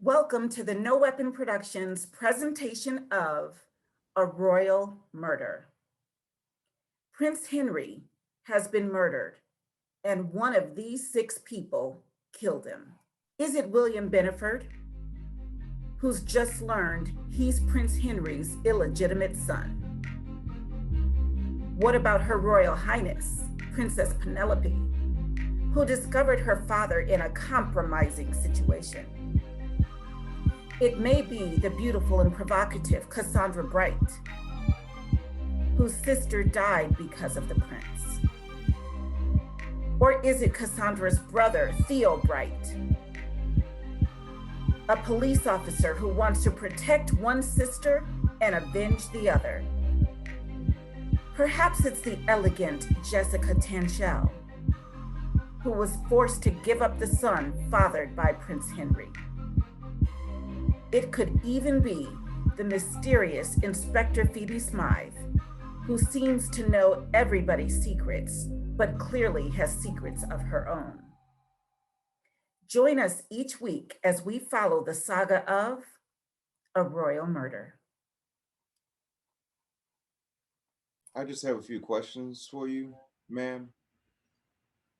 Welcome to the No Weapon Productions presentation of A Royal Murder. Prince Henry has been murdered, and one of these 6 people killed him. Is it William Beneford, who's just learned he's Prince Henry's illegitimate son? What about Her Royal Highness, Princess Penelope, who discovered her father in a compromising situation? It may be the beautiful and provocative Cassandra Bright, whose sister died because of the prince. Or is it Cassandra's brother, Theo Bright, a police officer who wants to protect one sister and avenge the other? Perhaps it's the elegant Jessica Tanchel, who was forced to give up the son fathered by Prince Henry. It could even be the mysterious Inspector Phoebe Smythe, who seems to know everybody's secrets, but clearly has secrets of her own. Join us each week as we follow the saga of A Royal Murder. I just have a few questions for you, ma'am.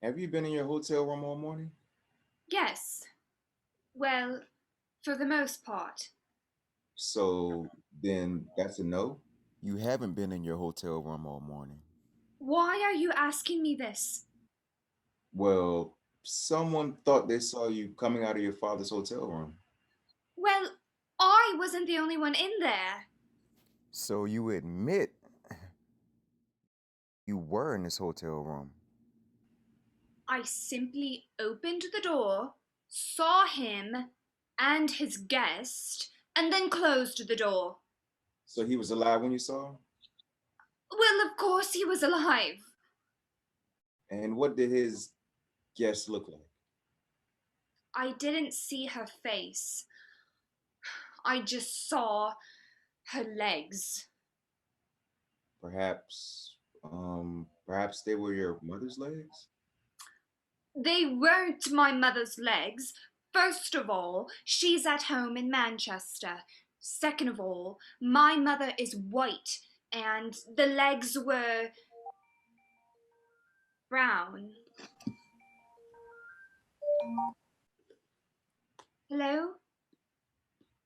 Have you been in your hotel room all morning? Yes. Well, for the most part. So then that's a no? You haven't been in your hotel room all morning. Why are you asking me this? Well, someone thought they saw you coming out of your father's hotel room. Well, I wasn't the only one in there. So you admit you were in this hotel room? I simply opened the door, saw him and his guest, and then closed the door. So he was alive when you saw him? Well, of course he was alive. And what did his guest look like? I didn't see her face. I just saw her legs. Perhaps they were your mother's legs? They weren't my mother's legs. First of all, she's at home in Manchester. Second of all, my mother is white, and the legs were brown. Hello?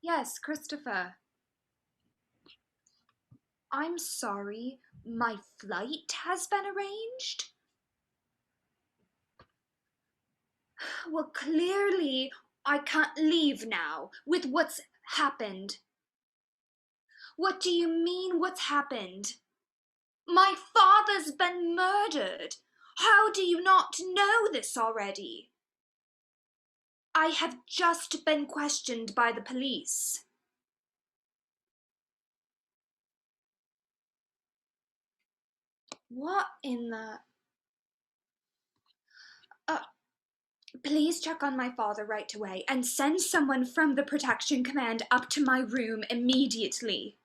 Yes, Christopher. I'm sorry, my flight has been arranged? Well, clearly I can't leave now with what's happened. What do you mean, what's happened? My father's been murdered. How do you not know this already? I have just been questioned by the police. What in the... Please check on my father right away and send someone from the Protection Command up to my room immediately.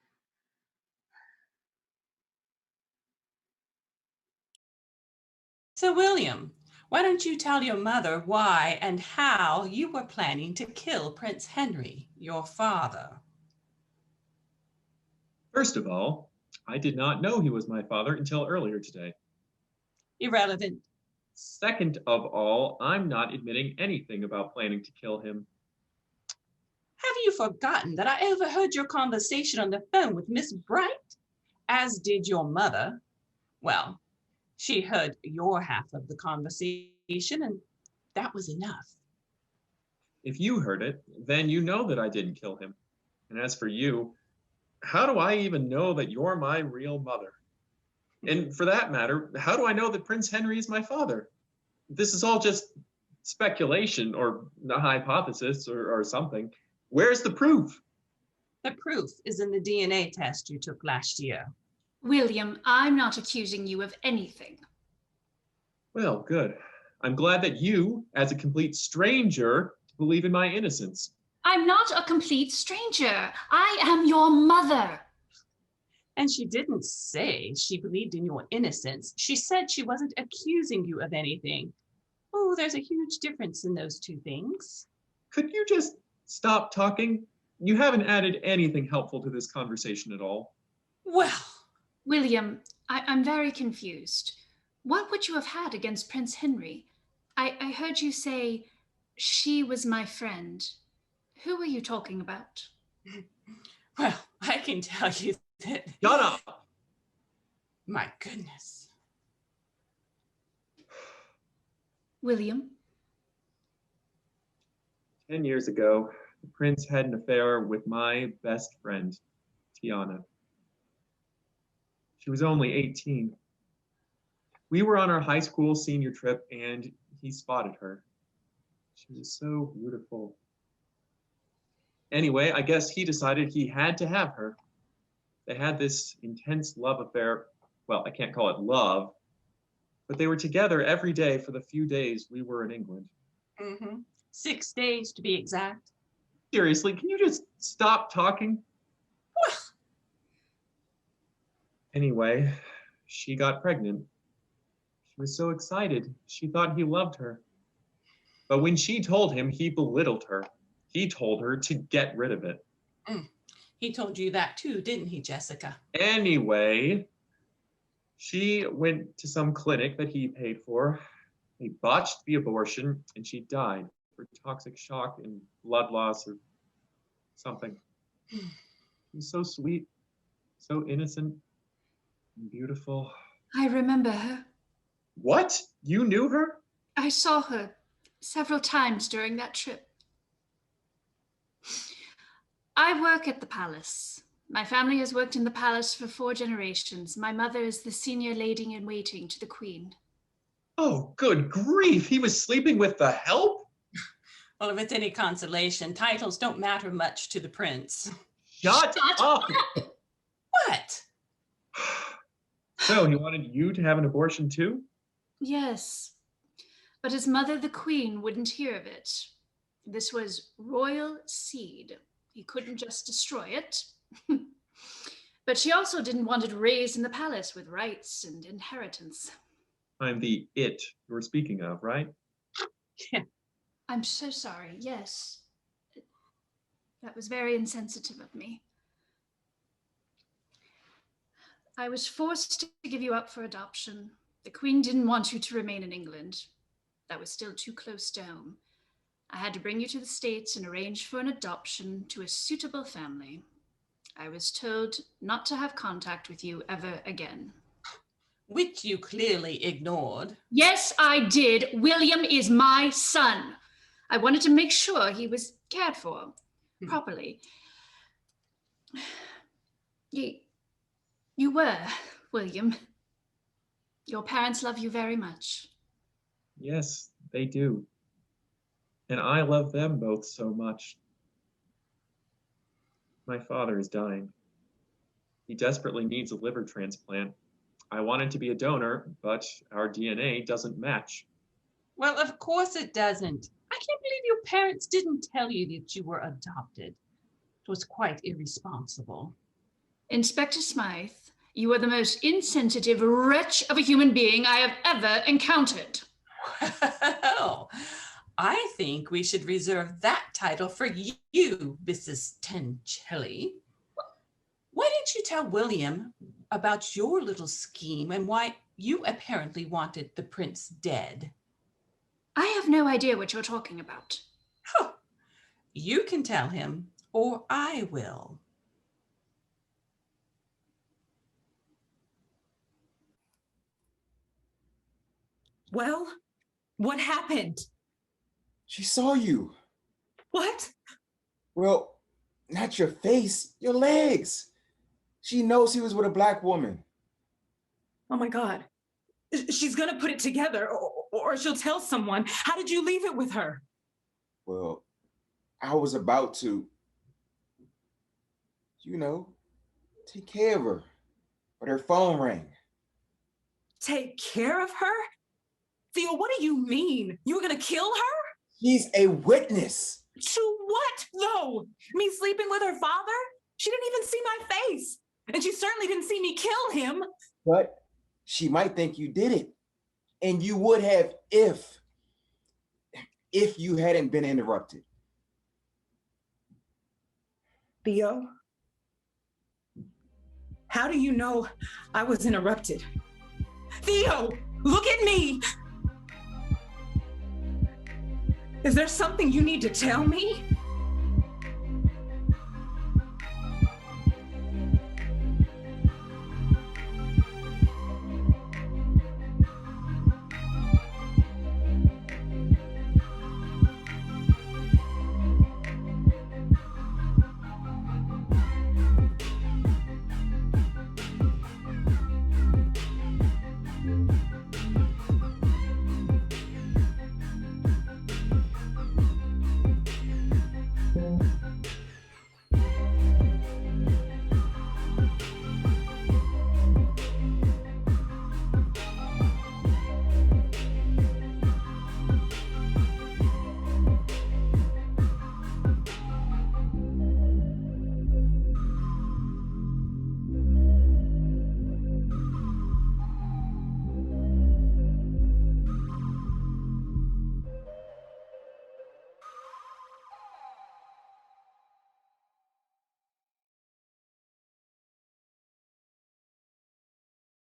So, William, why don't you tell your mother why and how you were planning to kill Prince Henry, your father? First of all, I did not know he was my father until earlier today. Irrelevant. Second of all, I'm not admitting anything about planning to kill him. Have you forgotten that I overheard your conversation on the phone with Miss Bright, as did your mother? Well, she heard your half of the conversation, and that was enough. If you heard it, then you know that I didn't kill him. And as for you, how do I even know that you're my real mother? And for that matter, how do I know that Prince Henry is my father? This is all just speculation or a hypothesis or something. Where's the proof? The proof is in the DNA test you took last year. William, I'm not accusing you of anything. Well, good. I'm glad that you, as a complete stranger, believe in my innocence. I'm not a complete stranger. I am your mother. And she didn't say she believed in your innocence. She said she wasn't accusing you of anything. Oh, there's a huge difference in those two things. Could you just stop talking? You haven't added anything helpful to this conversation at all. Well, William, I'm very confused. What would you have had against Prince Henry? I heard you say, she was my friend. Who were you talking about? well, I can tell you that. Donna! My goodness. William? 10 years ago, the prince had an affair with my best friend, Tiana. She was only 18. We were on our high school senior trip and he spotted her. She was so beautiful. Anyway, I guess he decided he had to have her. They had this intense love affair. Well, I can't call it love, but they were together every day for the few days we were in England. 6 days to be exact. Seriously, can you just stop talking? Well, Anyway, she got pregnant. She was so excited. She thought he loved her. But when she told him, he belittled her. He told her to get rid of it. he told you that too, didn't he, Jessica? Anyway, she went to some clinic that he paid for. They botched the abortion and she died for toxic shock and blood loss or something. She was so sweet, so innocent and beautiful. I remember her. What? You knew her? I saw her several times during that trip. I work at the palace. My family has worked in the palace for 4 generations. My mother is the senior lady-in-waiting to the queen. Oh, good grief. He was sleeping with the help? Well, if it's any consolation, titles don't matter much to the prince. Shut up. What? So he wanted you to have an abortion too? Yes, but his mother, the queen, wouldn't hear of it. This was royal seed. He couldn't just destroy it. But she also didn't want it raised in the palace with rights and inheritance. I'm the it you're speaking of, right? Yeah. I'm so sorry. Yes. That was very insensitive of me. I was forced to give you up for adoption. The Queen didn't want you to remain in England. That was still too close to home. I had to bring you to the States and arrange for an adoption to a suitable family. I was told not to have contact with you ever again. Which you clearly ignored. Yes, I did. William is my son. I wanted to make sure he was cared for properly. You were, William. Your parents love you very much. Yes, they do. And I love them both so much. My father is dying. He desperately needs a liver transplant. I wanted to be a donor, but our DNA doesn't match. Well, of course it doesn't. I can't believe your parents didn't tell you that you were adopted. It was quite irresponsible. Inspector Smythe, you are the most insensitive wretch of a human being I have ever encountered. Well, I think we should reserve that title for you, Mrs. Tencelli. Why didn't you tell William about your little scheme and why you apparently wanted the prince dead? I have no idea what you're talking about. Huh. You can tell him, or I will. Well, what happened? She saw you. What? Well, not your face, your legs. She knows he was with a black woman. Oh my God. She's gonna put it together or she'll tell someone. How did you leave it with her? Well, I was about to, take care of her, but her phone rang. Take care of her? Theo, what do you mean? You were gonna kill her? She's a witness. To what, though? Me sleeping with her father? She didn't even see my face. And she certainly didn't see me kill him. But she might think you did it. And you would have if you hadn't been interrupted. Theo? How do you know I was interrupted? Theo, look at me! Is there something you need to tell me?